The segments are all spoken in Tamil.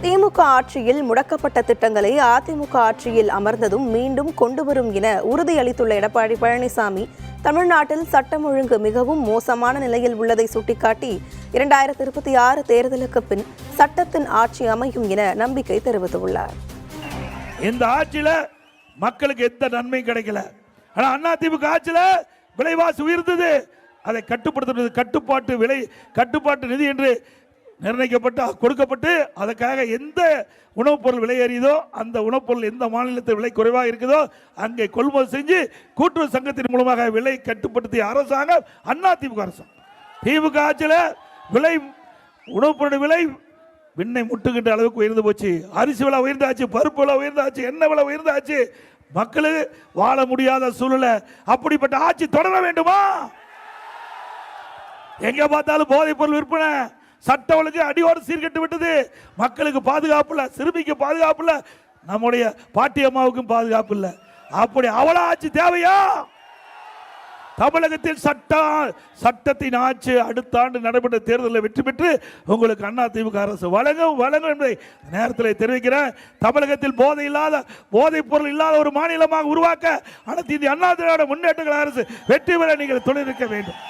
திமுக ஆட்சியில் முடக்கப்பட்ட திட்டங்களை அதிமுக ஆட்சியில் அமர்ந்ததும் மீண்டும் கொண்டுவரும் என உறுதியளித்துள்ள எடப்பாடி பழனிசாமி தமிழ்நாட்டில் சட்டம் ஒழுங்கு மிகவும் மோசமான நிலையில் உள்ளதை சுட்டிக்காட்டி 2026 தேர்தலுக்கு பின் சட்டத்தின் ஆட்சி அமையும் என நம்பிக்கை தெரிவித்துள்ளார். இந்த ஆட்சியில மக்களுக்கு எந்த நன்மையும் கிடைக்கல. ஆனா அதிமுக ஆட்சியில விலைவாசி உயர்ந்தது. அதை கட்டுப்படுத்துறது கட்டுப்பாட்டு நிதி என்று நிர்ணயிக்கப்பட்டு கொடுக்கப்பட்டு அதற்காக எந்த உணவுப் பொருள் விலை ஏறியதோ அந்த உணவுப் பொருள் எந்த மாநிலத்தில் விலை குறைவாக இருக்குதோ அங்கே கொள்முதல் செஞ்சு கூட்டுறவு சங்கத்தின் மூலமாக விலை கட்டுப்படுத்திய அரசாங்கம் அதிமுக அரசாங்கம். திமுக ஆட்சியில் உணவுப் பொருள் விலை விண்ணை முட்டுகின்ற அளவுக்கு உயர்ந்து போச்சு. அரிசி விலை உயர்ந்தாச்சு, பருப்பு விலை உயர்ந்தாச்சு, எண்ணெய் விலை உயர்ந்தாச்சு. மக்களுக்கு வாழ முடியாத சூழ்நிலை. அப்படிப்பட்ட ஆட்சி தொடர வேண்டுமா? எங்க பார்த்தாலும் போதைப் பொருள் விற்பனை, சட்ட ஒழுங்கு அடியோடு சீர்கட்டு விட்டது. மக்களுக்கு பாதுகாப்பு இல்லை, சிறுமிக்கு பாதுகாப்பு இல்லை, நம்முடைய பாட்டி அம்மாவுக்கும் பாதுகாப்பு இல்லை. அப்படி அவள ஆட்சி தேவையா? தமிழகத்தில் சட்டத்தின் ஆட்சி அடுத்த ஆண்டு நடைபெற்ற தேர்தலில் வெற்றி பெற்று உங்களுக்கு அதிமுக அரசு வழங்கும் என்பதை நேரத்தில் தெரிவிக்கிறேன். தமிழகத்தில் போதைப் பொருள் இல்லாத ஒரு மாநிலமாக உருவாக்க அனைத்து இந்திய அண்ணா திராவிட முன்னேற்ற கழக அரசு வெற்றி பெற நீங்கள் துணைநிற்க வேண்டும்.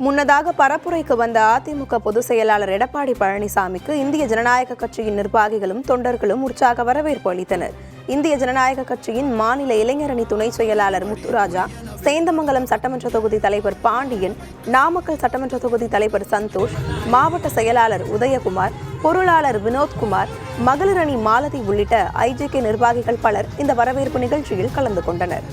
முன்னதாக பரப்புரைக்கு வந்த அதிமுக பொதுச் செயலாளர் எடப்பாடி பழனிசாமிக்கு இந்திய ஜனநாயக கட்சியின் நிர்வாகிகளும் தொண்டர்களும் உற்சாக வரவேற்பு அளித்தனர். இந்திய ஜனநாயக கட்சியின் மாநில இளைஞரணி துணை செயலாளர் முத்துராஜா, சேந்தமங்கலம் சட்டமன்ற தொகுதி தலைவர் பாண்டியன், நாமக்கல் சட்டமன்ற தொகுதி தலைவர் சந்தோஷ், மாவட்ட செயலாளர் உதயகுமார், பொருளாளர் வினோத்குமார், மகளிரணி மாலதி உள்ளிட்ட ஐஜேகே நிர்வாகிகள் பலர் இந்த வரவேற்பு நிகழ்ச்சியில் கலந்து கொண்டனர்.